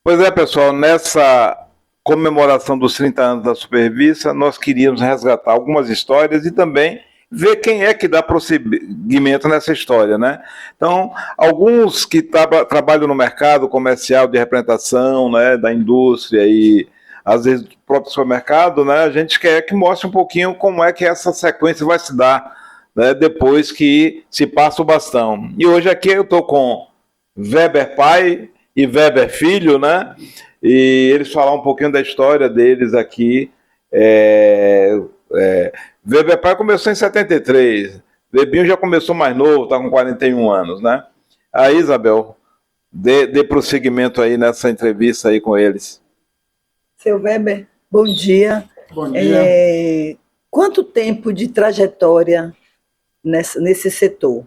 Pois é, pessoal, nessa comemoração dos 30 anos da Supervisa, nós queríamos resgatar algumas histórias e também ver quem é que dá prosseguimento nessa história, né? Então, alguns que trabalham no mercado comercial de representação, né, da indústria e às vezes do próprio supermercado, né, a gente quer que mostre um pouquinho como é que essa sequência vai se dar, né, depois que se passa o bastão. E hoje aqui eu estou com Weber pai e Weber filho, né? E eles falaram um pouquinho da história deles aqui. Weber pai começou em 73, Webinho já começou mais novo, está com 41 anos, né? Aí, Isabel, dê prosseguimento aí nessa entrevista aí com eles. Seu Weber, bom dia. Bom dia. Quanto tempo de trajetória nesse setor?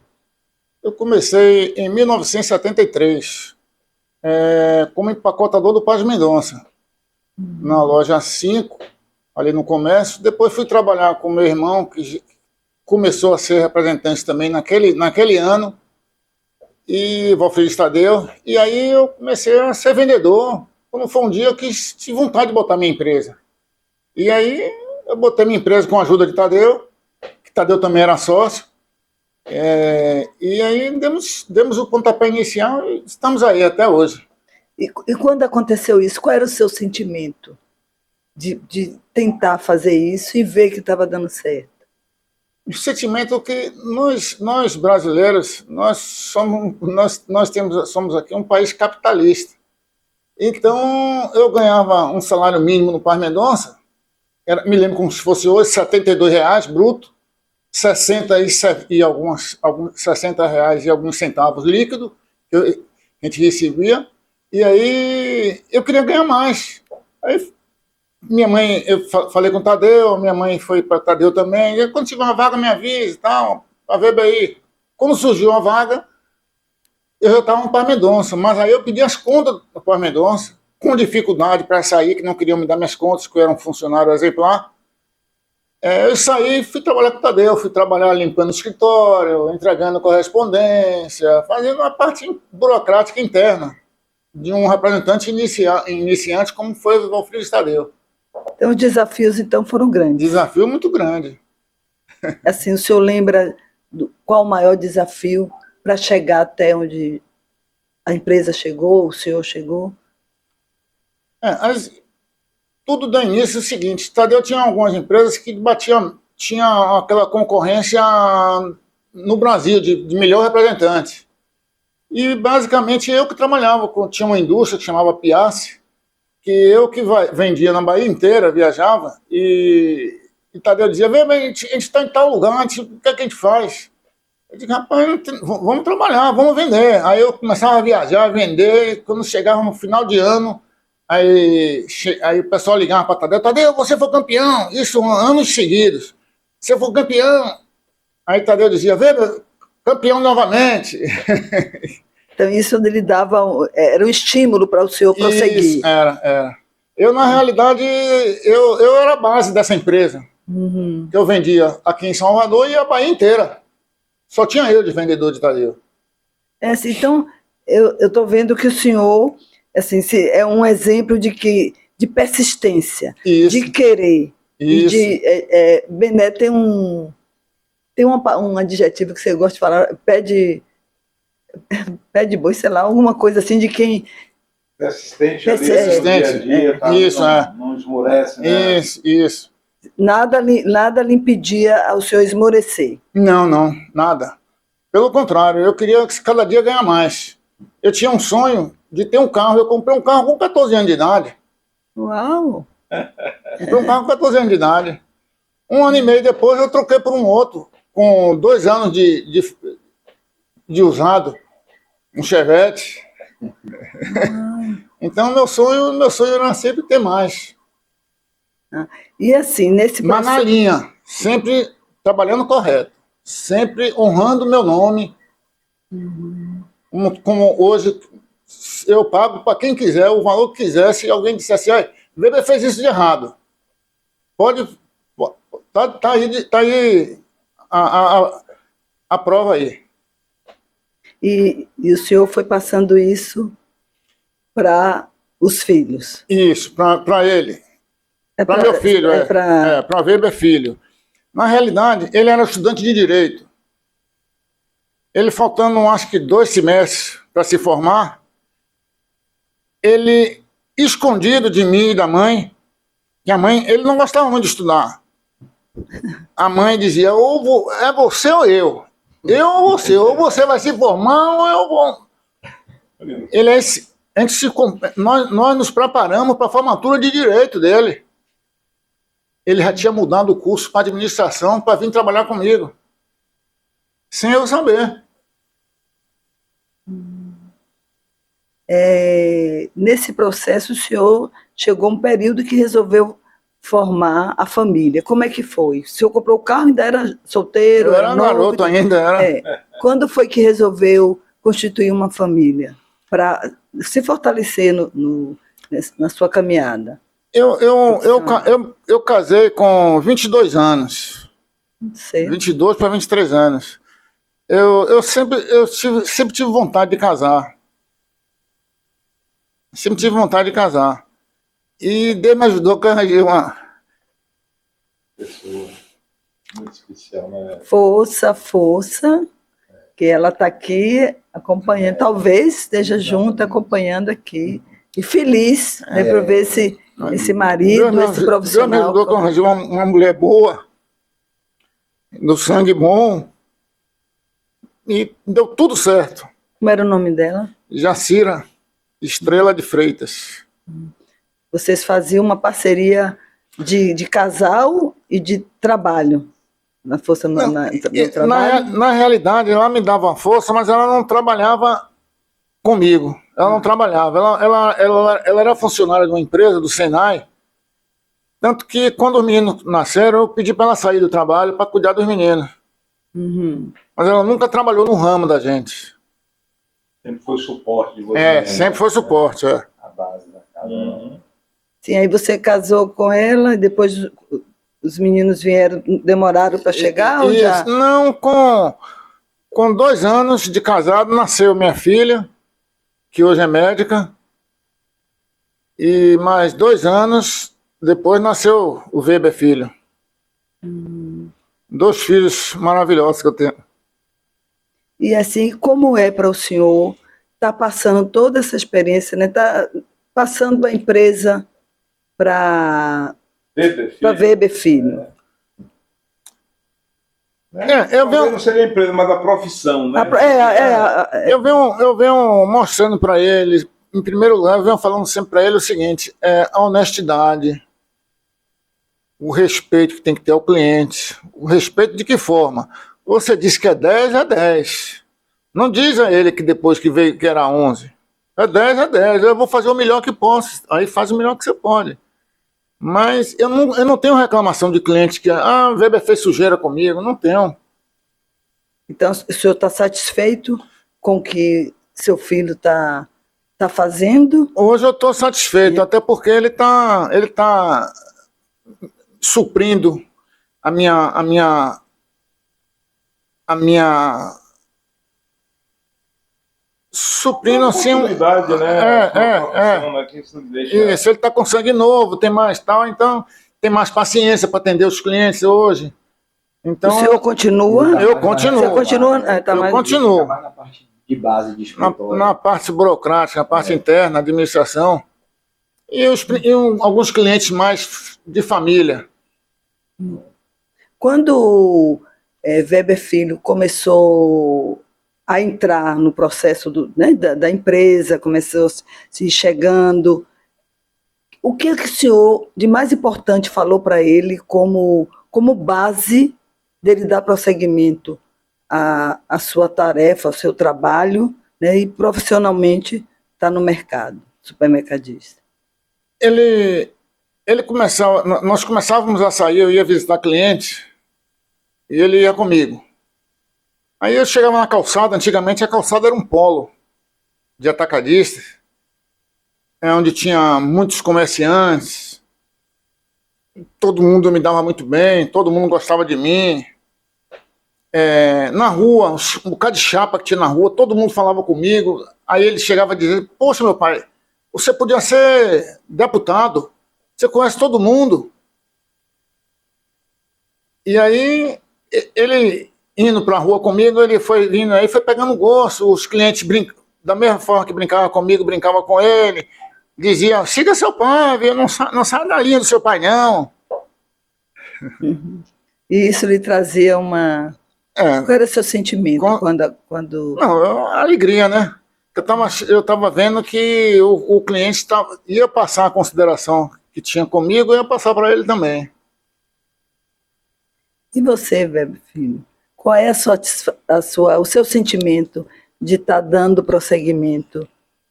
Eu comecei em 1973 como empacotador do Paz Mendonça, na loja 5, ali no comércio. Depois fui trabalhar com meu irmão, que começou a ser representante também naquele ano, e Valfrides Tadeu. E aí eu comecei a ser vendedor. Quando foi um dia eu tive vontade de botar minha empresa. E aí eu botei minha empresa com a ajuda de Tadeu, que Tadeu também era sócio. E aí demos o pontapé inicial e estamos aí até hoje. E quando aconteceu isso, qual era o seu sentimento de tentar fazer isso e ver que estava dando certo? O sentimento que nós brasileiros, somos aqui um país capitalista. Então eu ganhava um salário mínimo no Paz Mendonça, me lembro como se fosse hoje, R$72 bruto, 60 e alguns 60 reais e alguns centavos líquido que a gente recebia. E aí eu queria ganhar mais. Aí minha mãe, eu falei com o Tadeu, minha mãe foi para Tadeu também. E quando tiver uma vaga, me avisa e tal, para ver aí. Quando surgiu a vaga, eu já estava no Paz Mendonça, mas aí eu pedi as contas do Paz Mendonça, com dificuldade para sair, que não queriam me dar minhas contas, que eu era um funcionário exemplar. Eu saí e fui trabalhar com o Tadeu, fui trabalhar limpando o escritório, entregando correspondência, fazendo uma parte burocrática interna de um representante iniciante como foi o Valfrides Tadeu. Então, os desafios então foram grandes. Desafio muito grande. Assim, o senhor lembra qual o maior desafio para chegar até onde a empresa chegou, o senhor chegou? Tudo dá início é o seguinte: Tadeu tinha algumas empresas que tinha aquela concorrência no Brasil de melhor representante. E basicamente eu que trabalhava, tinha uma indústria que chamava Piace, que eu que vendia na Bahia inteira, viajava, e Tadeu dizia: vem, a gente está em tal lugar, o que é que a gente faz? Eu disse: rapaz, vamos trabalhar, vamos vender. Aí eu começava a viajar, a vender, quando chegava no final de ano, aí o pessoal ligava para Tadeu: Tadeu, você foi campeão, isso anos seguidos, você foi campeão. Aí Tadeu dizia: vem, campeão novamente. Então isso ele dava, era um estímulo para o senhor prosseguir. Isso, era. Eu, na realidade, eu era a base dessa empresa, que eu vendia aqui em Salvador e a Bahia inteira. Só tinha eu de vendedor de Tadeu. Assim, então, eu estou vendo que o senhor assim, é um exemplo de persistência, Isso. de querer. Isso. Bené tem um adjetivo que você gosta de falar, pé de boi, sei lá, alguma coisa assim de quem... Persistente. Dia, tá? Isso, não esmorece, né? Isso. Nada lhe impedia ao senhor esmorecer. Não, nada. Pelo contrário, eu queria cada dia ganhar mais. Eu tinha um sonho de ter um carro, eu comprei um carro com 14 anos de idade. Uau! Comprei um carro com 14 anos de idade. Um ano e meio depois eu troquei por um outro, com 2 anos de usado, um Chevette. Então meu sonho era sempre ter mais. E assim, nesse processo... Mas na linha, sempre trabalhando correto, sempre honrando meu nome. Como hoje eu pago para quem quiser, o valor que quiser. Se alguém dissesse: Weber fez isso de errado, tá aí a prova aí. E o senhor foi passando isso para os filhos. Isso, para ele. Para meu filho, para Weber Filho. Na realidade, ele era estudante de Direito. Ele faltando, acho que 2 semestres para se formar, ele, escondido de mim e da mãe, que a mãe, ele não gostava muito de estudar. A mãe dizia, é você ou eu. Eu ou você vai se formar ou eu vou. Nós nos preparamos para a formatura de Direito dele. Ele já tinha mudado o curso para administração para vir trabalhar comigo. Sem eu saber. Nesse processo, o senhor chegou a um período que resolveu formar a família. Como é que foi? O senhor comprou o carro, ainda era solteiro? Eu era novo, garoto ainda. Quando foi que resolveu constituir uma família? Para se fortalecer na sua caminhada? Eu casei com 22 anos. Certo. 22 para 23 anos. Eu sempre tive vontade de casar. Sempre tive vontade de casar. E Deus me ajudou que eu arranjei uma pessoa muito especial, né? Força, que ela está aqui acompanhando, talvez esteja junto, acompanhando aqui. E feliz, né, por ver esse marido, esse profissional. Deus me ajudou que eu arranjei uma mulher boa, do sangue bom, e deu tudo certo. Como era o nome dela? Jacira Estrela de Freitas. Vocês faziam uma parceria de casal e de trabalho, na força no trabalho? Na realidade, ela me dava uma força, mas ela não trabalhava comigo. Ela não trabalhava. Ela era funcionária de uma empresa, do Senai. Tanto que, quando os meninos nasceram, eu pedi para ela sair do trabalho para cuidar dos meninos. Uhum. Mas ela nunca trabalhou no ramo da gente. Sempre foi suporte de você. Sempre foi suporte. A base da casa. Uhum. Sim, aí você casou com ela e depois os meninos demoraram para chegar? Ou já? Não, com 2 anos de casado, nasceu minha filha, que hoje é médica, e mais 2 anos depois nasceu o Weber Filho. 2 filhos maravilhosos que eu tenho. E assim, como é para o senhor estar passando toda essa experiência, né? Tá passando a empresa para Weber Filho? Não seria a empresa, mas a profissão, né? Eu venho mostrando para ele, em primeiro lugar, eu venho falando sempre para ele o seguinte, a honestidade, o respeito que tem que ter ao cliente. O respeito de que forma? Você disse que é 10, é 10. Não diz a ele que depois que veio que era 11. É 10, é 10. Eu vou fazer o melhor que posso. Aí faz o melhor que você pode. Mas eu não tenho reclamação de cliente que Weber fez sujeira comigo. Não tenho. Então, o senhor está satisfeito com o que seu filho está fazendo? Hoje eu estou satisfeito, até porque ele tá suprindo a minha suprindo assim oportunidade, né? Isso, ele está com sangue novo, tem mais tal, então tem mais paciência para atender os clientes hoje. Então, o senhor continua? Eu continuo. Você continua? Eu continuo. Na parte de base de escritório. Na parte burocrática, na parte interna, administração. E alguns clientes mais de família. Quando Weber Filho começou a entrar no processo da empresa, começou se chegando, o que o senhor de mais importante falou para ele como base dele dar prosseguimento à sua tarefa, ao seu trabalho, né, e profissionalmente estar no mercado, supermercadista? Nós começávamos a sair, eu ia visitar clientes e ele ia comigo. Aí eu chegava na calçada, antigamente a calçada era um polo de atacadistas, onde tinha muitos comerciantes, todo mundo me dava muito bem, todo mundo gostava de mim. Na rua, um bocado de chapa que tinha na rua, todo mundo falava comigo. Aí ele chegava a dizer, poxa meu pai, Você podia ser deputado, você conhece todo mundo. E aí, ele indo para a rua comigo, ele foi vindo aí, foi pegando gosto, os clientes da mesma forma que brincavam comigo, brincavam com ele, diziam, siga seu pai, viu? Não sai da linha do seu pai, não. E isso lhe trazia uma... Qual era o seu sentimento quando... Não, alegria, né? Eu tava vendo que o cliente ia passar a consideração que tinha comigo, eu ia passar para ele também. E você, Weber Filho? Qual é o seu sentimento de estar dando prosseguimento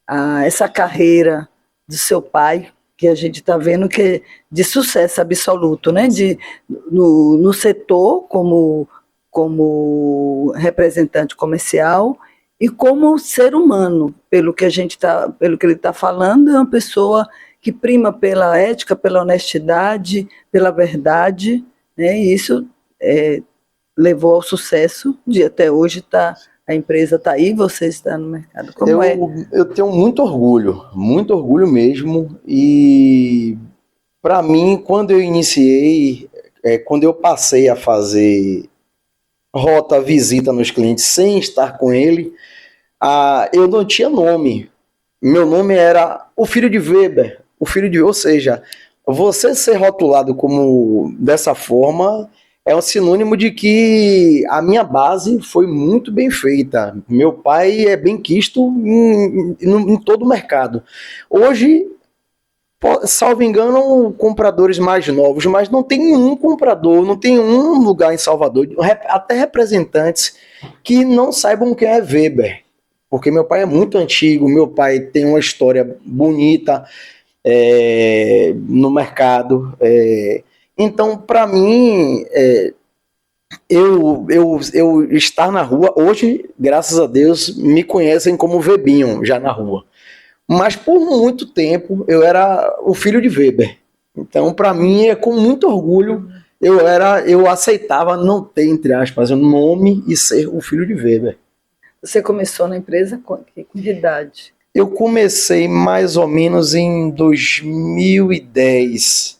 a essa carreira do seu pai, que a gente está vendo que é de sucesso absoluto, né? No setor, como representante comercial e como ser humano, pelo que ele está falando, é uma pessoa que prima pela ética, pela honestidade, pela verdade, né? E isso levou ao sucesso de até hoje a empresa está aí, você está no mercado. Eu tenho muito orgulho mesmo, e para mim, quando eu iniciei, quando eu passei a fazer rota, visita nos clientes sem estar com ele, eu não tinha nome. Meu nome era o filho de Weber, ou seja, você ser rotulado como dessa forma é um sinônimo de que a minha base foi muito bem feita. Meu pai é bem quisto em todo o mercado. Hoje, salvo engano, compradores mais novos, mas não tem nenhum comprador, não tem um lugar em Salvador, até representantes que não saibam quem é Weber. Porque meu pai é muito antigo, meu pai tem uma história bonita no mercado. Então, para mim, eu estar na rua, hoje, graças a Deus, me conhecem como Webinho, já na rua. Mas por muito tempo, eu era o filho de Weber. Então, para mim, é com muito orgulho, eu aceitava não ter, entre aspas, o nome e ser o filho de Weber. Você começou na empresa com que idade? Eu comecei mais ou menos em 2010.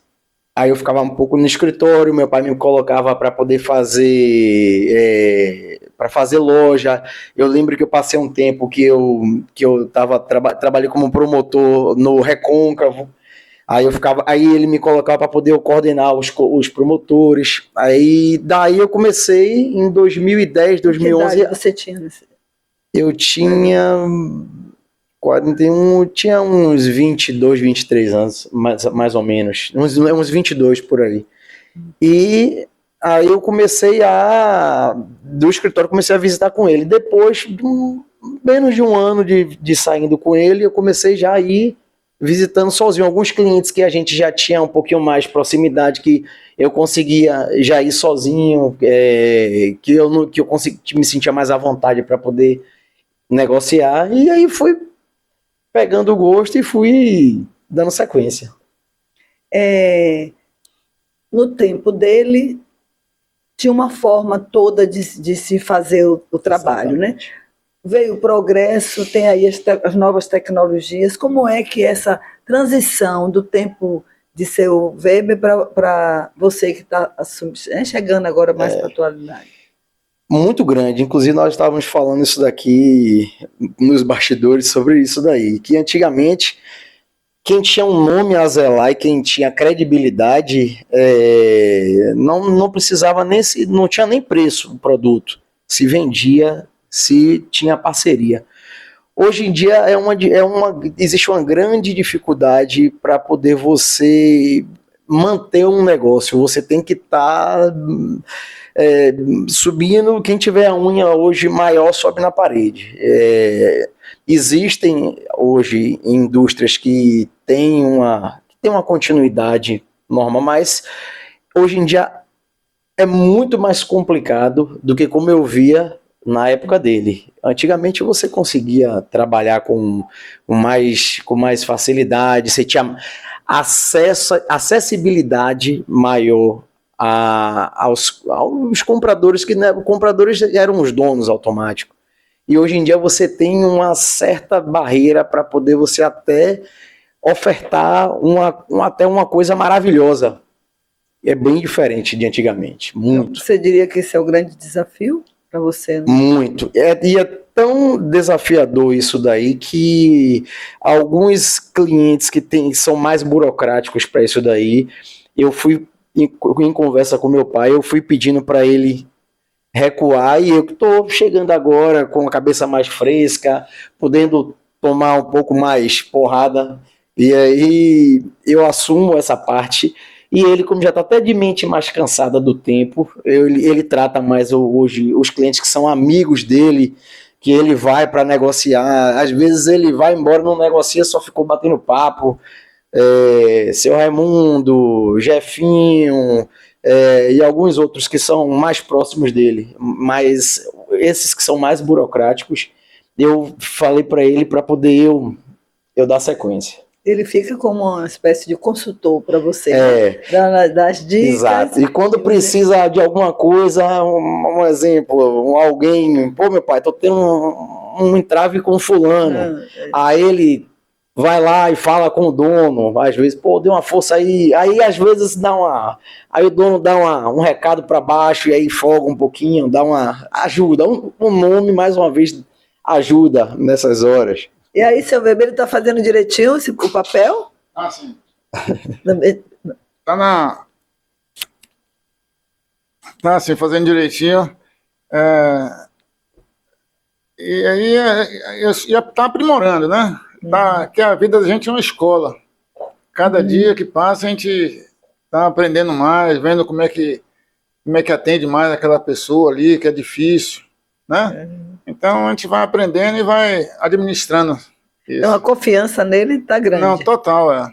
Aí eu ficava um pouco no escritório, meu pai me colocava para poder fazer loja. Eu lembro que eu passei um tempo que eu trabalhei como promotor no Recôncavo. Aí ele me colocava para poder coordenar os promotores. Daí eu comecei em 2010, 2011. Que idade você tinha? Eu tinha 41, tinha uns 22, 23 anos, mais ou menos, uns 22 por aí. E aí eu do escritório comecei a visitar com ele. Depois de menos de um ano de saindo com ele, eu comecei já a ir visitando sozinho alguns clientes que a gente já tinha um pouquinho mais proximidade, que eu conseguia já ir sozinho, que eu me sentia mais à vontade para poder negociar, e aí fui pegando o gosto e fui dando sequência. No tempo dele, tinha uma forma toda de se fazer o trabalho, Exatamente. Né? Veio o progresso, tem aí as novas tecnologias. Como é que essa transição do tempo de ser o Weber para você que está chegando agora mais para a atualidade? Muito grande, inclusive nós estávamos falando isso daqui nos bastidores sobre isso daí, que antigamente quem tinha um nome a zelar e quem tinha credibilidade não precisava não tinha nem preço o produto, se vendia, se tinha parceria. Hoje em dia existe uma grande dificuldade para poder você manter um negócio, você tem que estar subindo, quem tiver a unha hoje maior sobe na parede. Existem hoje indústrias que têm uma continuidade normal, mas hoje em dia é muito mais complicado do que como eu via na época dele. Antigamente você conseguia trabalhar com mais facilidade, você tinha acessibilidade maior aos compradores, compradores eram os donos automáticos. E hoje em dia você tem uma certa barreira para poder você até ofertar até uma coisa maravilhosa. É bem diferente de antigamente, muito. Você diria que esse é o grande desafio para você, né? Muito. E é tão desafiador isso daí que alguns clientes que são mais burocráticos para isso daí, eu fui em conversa com meu pai, eu fui pedindo para ele recuar e eu estou chegando agora com a cabeça mais fresca, podendo tomar um pouco mais porrada, e aí eu assumo essa parte. E ele, como já está até de mente mais cansada do tempo, ele trata mais hoje os clientes que são amigos dele, que ele vai para negociar. Às vezes ele vai embora, não negocia, só ficou batendo papo. Seu Raimundo, Jefinho, e alguns outros que são mais próximos dele. Mas esses que são mais burocráticos, eu falei para ele para poder eu dar sequência. Ele fica como uma espécie de consultor para você, né? Das dicas. Exato. E quando precisa de alguma coisa, um exemplo, alguém, pô, meu pai, tô tendo um entrave com fulano. Aí ele vai lá e fala com o dono, às vezes, pô, deu uma força aí. Aí às vezes aí o dono dá um recado para baixo e aí folga um pouquinho, dá uma ajuda, um nome mais uma vez ajuda nessas horas. E aí, seu Weber, ele está fazendo direitinho o papel? Ah, sim. Tá assim, fazendo direitinho. E aí, tá aprimorando, né? Que a vida da gente é uma escola. Cada dia que passa, a gente tá aprendendo mais, vendo como é que atende mais aquela pessoa ali, que é difícil, né? Então, a gente vai aprendendo e vai administrando isso. Então, a confiança nele está grande. Não, total,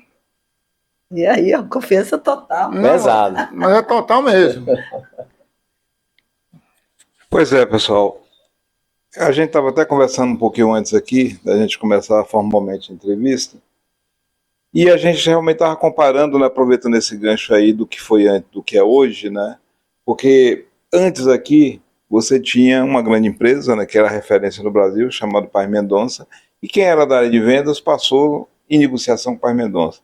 E aí, a confiança total. Pesado. Mas é total mesmo. Pois é, pessoal. A gente estava até conversando um pouquinho antes aqui, da gente começar formalmente a entrevista, e a gente realmente estava comparando, né, aproveitando esse gancho aí do que foi antes, do que é hoje, né? Porque antes aqui, você tinha uma grande empresa, né, que era referência no Brasil, chamada Paz Mendonça, e quem era da área de vendas passou em negociação com o Paz Mendonça.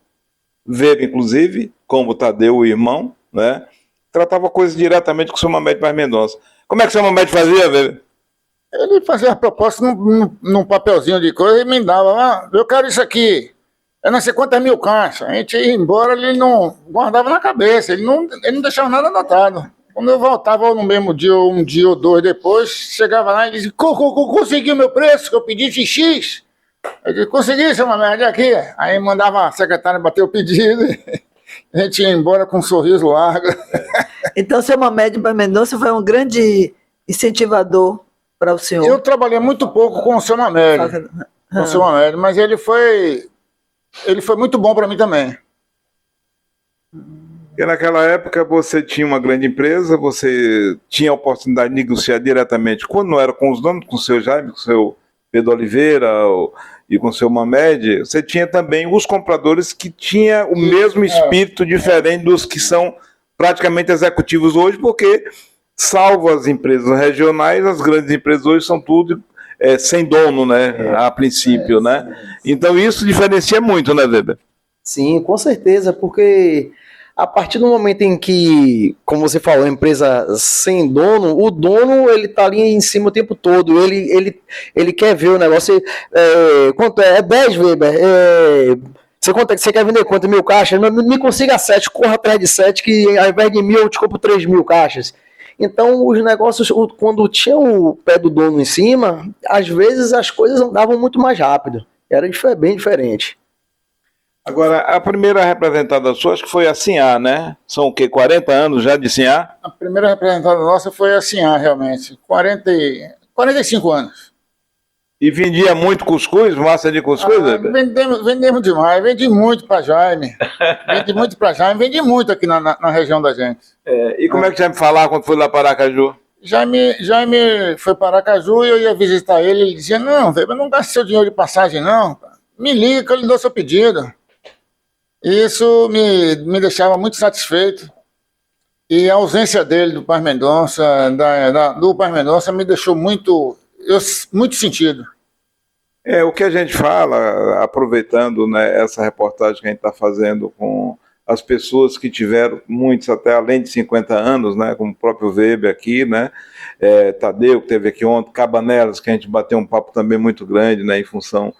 Weber, inclusive, como o Tadeu, o irmão, né, tratava coisas diretamente com o seu Mamed Paz Mendonça. Como é que o seu Mamed fazia, Weber? Ele fazia a proposta num papelzinho de coisa e me dava, eu quero isso aqui, não sei quantas mil caixas. A gente ia embora, ele não guardava na cabeça, ele não deixava nada anotado. Quando eu voltava no mesmo dia, ou um dia ou dois depois, chegava lá e dizia, consegui o meu preço, que eu pedi de X. Eu disse, consegui, seu Mamed, aqui. Aí mandava a secretária bater o pedido, a gente ia embora com um sorriso largo. Então, seu Mamed Paz Mendonça foi um grande incentivador para o senhor. Eu trabalhei muito pouco com o seu Mamed, mas ele foi muito bom para mim também. Porque naquela época você tinha uma grande empresa, você tinha a oportunidade de negociar diretamente, quando não era com os donos, com o seu Jaime, com o seu Pedro Oliveira e com o seu Mamed, você tinha também os compradores que tinham o mesmo espírito diferente dos que são praticamente executivos hoje, porque, salvo as empresas regionais, as grandes empresas hoje são tudo sem dono, né, a princípio, né? Então isso diferencia muito, né, Weber? Sim, com certeza, porque a partir do momento em que, como você falou, a empresa sem dono, o dono ele tá ali em cima o tempo todo, ele quer ver o negócio, quanto é 10, Weber, você quer vender quanto? 1.000 caixas? Me consiga 7, corra atrás de 7, que ao invés de 1.000 eu te compro 3.000 caixas. Então os negócios, quando tinha o pé do dono em cima, às vezes as coisas andavam muito mais rápido, era bem diferente. Agora, a primeira representada sua, acho que foi a Sinhá, né? São o quê? 40 anos já de Sinhá? A primeira representada nossa foi a Sinhá, realmente. 45 anos. E vendia muito cuscuz, massa de cuscuz? Vendemos demais. Vendi muito para Jaime. Vendi muito aqui na região da gente. E como é que Jaime falava quando foi lá para Aracaju? Jaime foi para Aracaju e eu ia visitar ele. Ele dizia, não, velho, não gaste seu dinheiro de passagem, não. Me liga que eu lhe dou seu pedido. Isso me deixava muito satisfeito. E a ausência dele, do Paz Mendonça, do Paz Mendonça, me deixou muito sentido. O que a gente fala, aproveitando, né, essa reportagem que a gente está fazendo com as pessoas que tiveram, muitos até além de 50 anos, né, como o próprio Weber aqui, né, Tadeu, que teve aqui ontem, Cabanelas, que a gente bateu um papo também muito grande, né, em função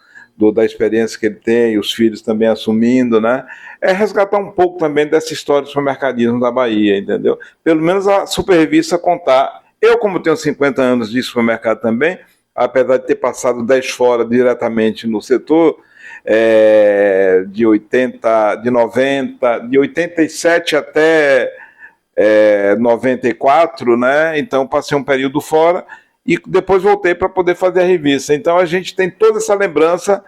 da experiência que ele tem, os filhos também assumindo, né, resgatar um pouco também dessa história do supermercadismo da Bahia, entendeu? Pelo menos a Super Revista contar. Eu, como tenho 50 anos de supermercado também, apesar de ter passado 10 fora diretamente no setor, de 80, de 90, de 87 até 94, né? Então passei um período fora e depois voltei para poder fazer a revista. Então a gente tem toda essa lembrança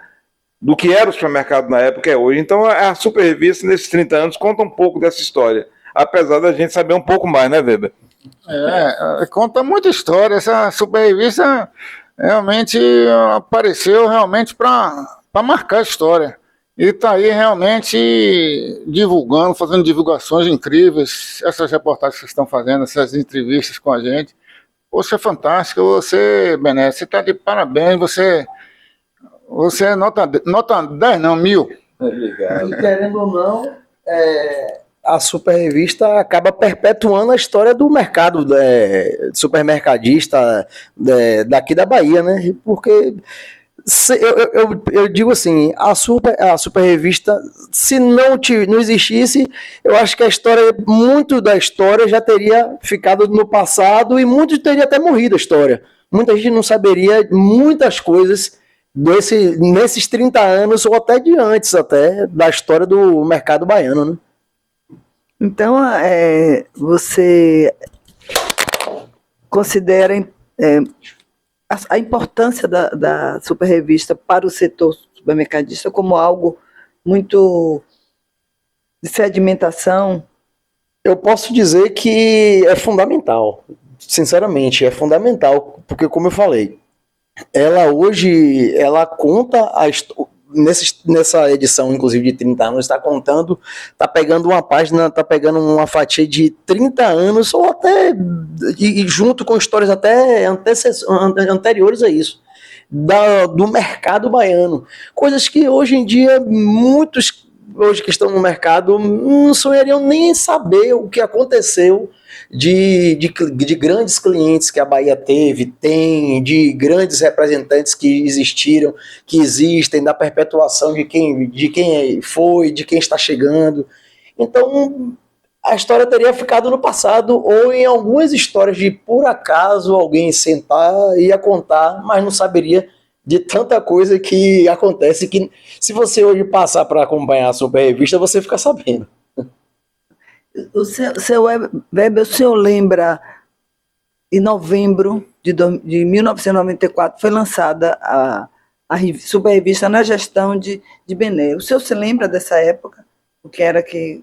do que era o supermercado na época e hoje. Então a Super Revista, nesses 30 anos, conta um pouco dessa história, apesar da gente saber um pouco mais, né, Weber? Conta muita história. Essa Super Revista realmente apareceu realmente para marcar a história. E está aí realmente divulgando, fazendo divulgações incríveis, essas reportagens que vocês estão fazendo, essas entrevistas com a gente. Você é fantástico, você, Bené, você está de parabéns, você é nota 10, não, 1000. Obrigado. E querendo ou não, a Super Revista acaba perpetuando a história do mercado supermercadista daqui da Bahia, né? Porque eu digo assim, a Super Revista, se não existisse, eu acho que muito da história já teria ficado no passado e muito teria até morrido a história. Muita gente não saberia muitas coisas nesses 30 anos ou até de antes até da história do mercado baiano, né? Então, você considera a importância da Super Revista para o setor supermercadista como algo muito de sedimentação? Eu posso dizer que é fundamental, sinceramente, é fundamental, porque como eu falei, ela conta nessa edição, inclusive de 30 anos, está pegando uma página, está pegando uma fatia de 30 anos, ou até, e junto com histórias até anteriores a isso, do mercado baiano. Coisas que hoje em dia, muitos hoje que estão no mercado não sonhariam nem saber o que aconteceu de grandes clientes que a Bahia tem, de grandes representantes que existiram, que existem, da perpetuação de quem foi, de quem está chegando. Então, a história teria ficado no passado, ou em algumas histórias de, por acaso, alguém sentar e ia contar, mas não saberia de tanta coisa que acontece, que se você hoje passar para acompanhar a Super Revista, você fica sabendo. Seu Weber, o senhor lembra, em novembro de 1994, foi lançada a Super Revista na gestão de Bené. O senhor se lembra dessa época?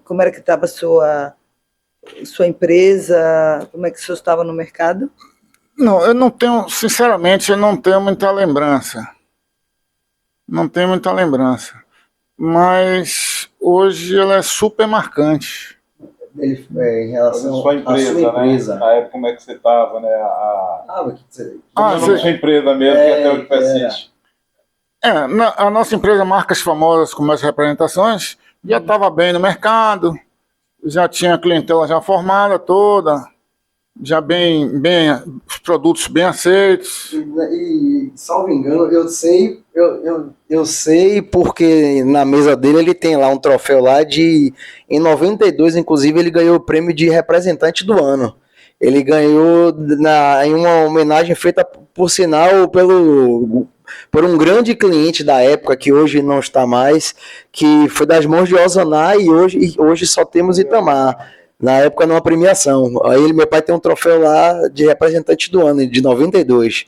Como era que estava a sua empresa? Como é que o senhor estava no mercado? Não, eu não tenho, sinceramente, eu não tenho muita lembrança. Não tenho muita lembrança. Mas hoje ela é super marcante. Em relação à sua empresa, né? A época como é que você estava, né? Sua empresa mesmo, que até hoje persiste. A nossa empresa Marcas Famosas com mais representações já estava bem no mercado, já tinha a clientela já formada toda, já os produtos bem aceitos. E salvo engano, eu sei porque na mesa dele ele tem lá um troféu lá em 92, inclusive ele ganhou o prêmio de representante do ano. Ele ganhou em uma homenagem feita, por sinal, por um grande cliente da época, que hoje não está mais, que foi das mãos de Osaná, e hoje só temos Itamar. Na época, numa premiação. Aí meu pai tem um troféu lá de representante do ano, de 92.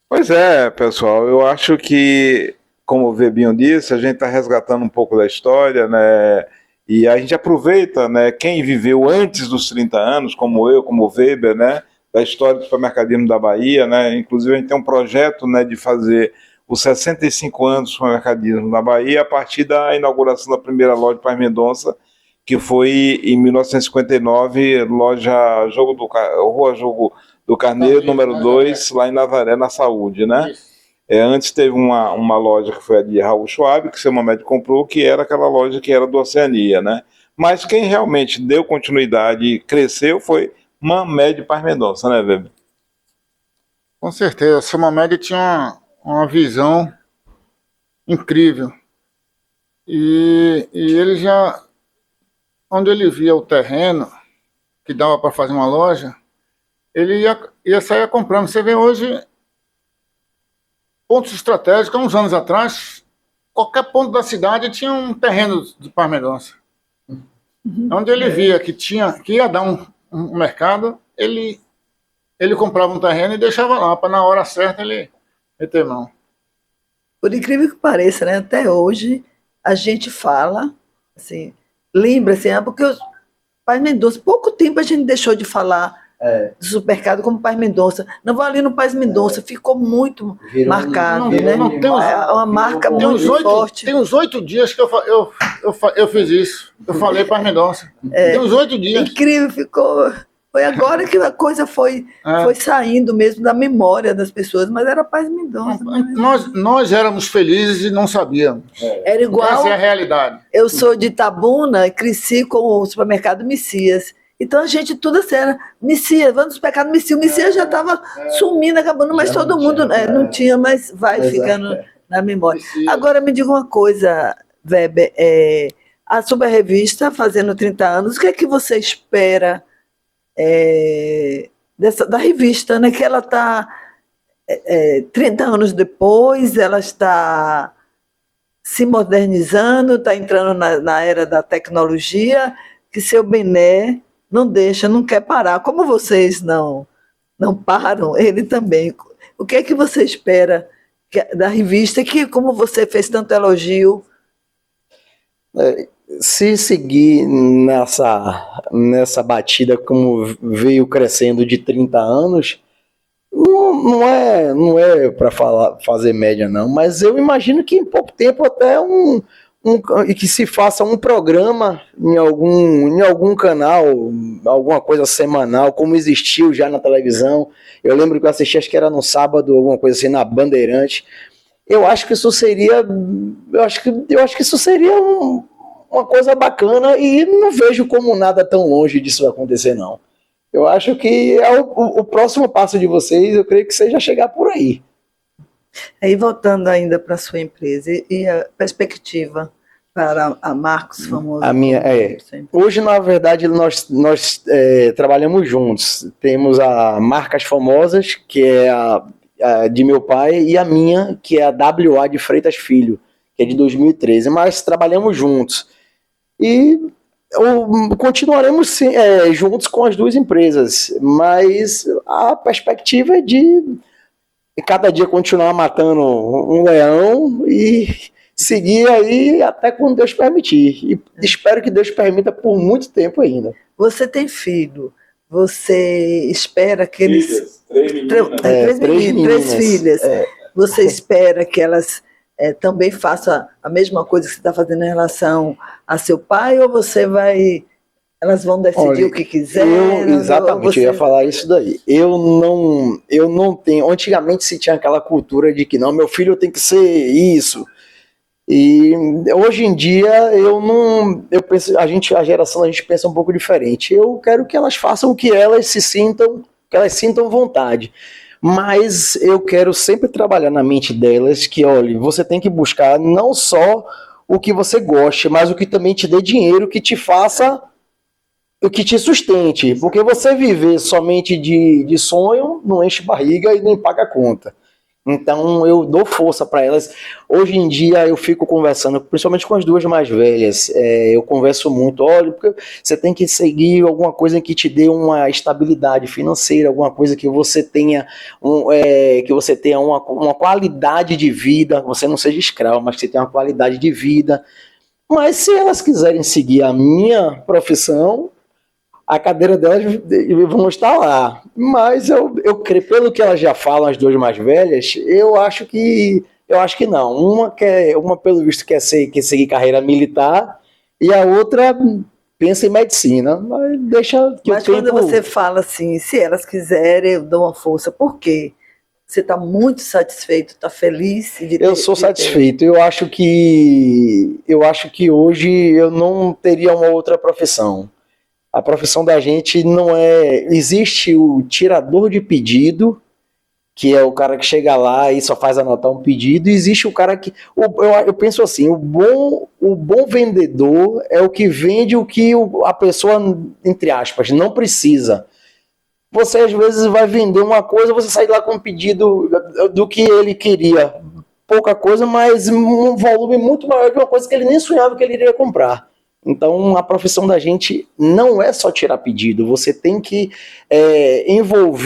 Pois pessoal, eu acho que, como o Webinho disse, a gente está resgatando um pouco da história, né? E a gente aproveita, né, quem viveu antes dos 30 anos, como eu, como o Weber, né, da história do supermercadismo da Bahia, né? Inclusive a gente tem um projeto, né, de fazer os 65 anos do supermercadismo da Bahia a partir da inauguração da primeira loja de Paz Mendonça, que foi em 1959, Rua Jogo do Carneiro, número 2, lá em Nazaré, na Saúde, né? Antes teve uma loja que foi a de Raul Schwab, que o seu Mamed comprou, que era aquela loja que era do Oceania, né? Mas quem realmente deu continuidade e cresceu foi Mamed Paz Mendonça, né, Weber? Com certeza, o seu Mamed tinha uma visão incrível. E ele já, onde ele via o terreno que dava para fazer uma loja, ele ia sair comprando. Você vê hoje pontos estratégicos, há uns anos atrás, qualquer ponto da cidade tinha um terreno de Paz Mendonça. Onde ele via que ia dar um mercado, ele comprava um terreno e deixava lá, para na hora certa ele meter mão. Por incrível que pareça, né? Até hoje a gente fala, assim, lembra assim, porque o Paz Mendonça, pouco tempo a gente deixou de falar do supermercado como Paz Mendonça. Não vou ali no Paz Mendonça, ficou muito marcado, né? Não tem uma marca muito forte. Tem uns 8 dias que eu fiz isso. Eu falei Paz Mendonça. Tem uns 8 dias. Incrível, ficou. Foi agora que a coisa foi saindo mesmo da memória das pessoas, mas era Paz Mendonça. Nós éramos felizes e não sabíamos. Era igual. Essa é a realidade. Eu sou de Itabuna e cresci com o supermercado Messias. Então a gente tudo assim era Messias, vamos no supermercado Messias. O Messias já estava sumindo, acabando, mas já todo mundo não tinha, mas vai ficando na memória. Messias. Agora me diga uma coisa, Weber, a Super Revista fazendo 30 anos, o que é que você espera da revista, né? Que ela está 30 anos depois, ela está se modernizando, está entrando na era da tecnologia, que seu Bené não deixa, não quer parar. Como vocês não param, ele também. O que é que você espera da revista, que como você fez tanto elogio? Se seguir nessa batida como veio crescendo de 30 anos, não é para fazer média não, mas eu imagino que em pouco tempo até que se faça um programa em algum canal, alguma coisa semanal, como existiu já na televisão. Eu lembro que eu assisti, acho que era no sábado, alguma coisa assim, na Bandeirante. Eu acho que isso seria uma coisa bacana e não vejo como nada tão longe disso acontecer, não. Eu acho que o próximo passo de vocês, eu creio que seja chegar por aí. Aí voltando ainda para a sua empresa e a perspectiva para a Marcos Famoso. A minha hoje, na verdade, nós trabalhamos juntos. Temos a Marcas Famosas, que é a de meu pai, e a minha, que é a WA de Freitas Filho, que é de 2013. Mas trabalhamos juntos. E continuaremos juntos com as duas empresas. Mas a perspectiva é de cada dia continuar matando um leão e seguir aí até quando Deus permitir. E espero que Deus permita por muito tempo ainda. Você tem filho? Você espera que eles... Três filhas. Você espera que elas também façam a mesma coisa que você está fazendo em relação a seu pai, ou elas vão decidir o que quiserem? Exatamente, eu ia falar isso daí. Eu não tenho... Antigamente se tinha aquela cultura de que não, meu filho tem que ser isso. E hoje em dia eu penso, a geração da gente pensa um pouco diferente. Eu quero que elas façam o que elas sintam vontade. Mas eu quero sempre trabalhar na mente delas que, olha, você tem que buscar não só o que você goste, mas o que também te dê dinheiro, que te faça, o que te sustente. Porque você viver somente de sonho não enche barriga e nem paga a conta. Então eu dou força para elas. Hoje em dia eu fico conversando, principalmente com as duas mais velhas, eu converso muito, olha, porque você tem que seguir alguma coisa que te dê uma estabilidade financeira, alguma coisa que você tenha, uma qualidade de vida, você não seja escravo, mas que você tenha uma qualidade de vida. Mas se elas quiserem seguir a minha profissão, a cadeira delas vão estar lá. Mas eu creio, pelo que elas já falam, as duas mais velhas, eu acho que não. Uma pelo visto quer seguir carreira militar e a outra pensa em medicina. Mas deixa que Mas quando você fala assim, se elas quiserem, eu dou uma força. Por quê? Você está muito satisfeito, está feliz? Eu sou satisfeito. Eu acho que hoje eu não teria uma outra profissão. A profissão da gente não é... Existe o tirador de pedido, que é o cara que chega lá e só faz anotar um pedido, e existe o cara que... Eu penso assim, o bom vendedor é o que vende o que a pessoa, entre aspas, não precisa. Você às vezes vai vender uma coisa, você sai lá com um pedido do que ele queria. Pouca coisa, mas um volume muito maior de uma coisa que ele nem sonhava que ele iria comprar. Então, a profissão da gente não é só tirar pedido, você tem que envolver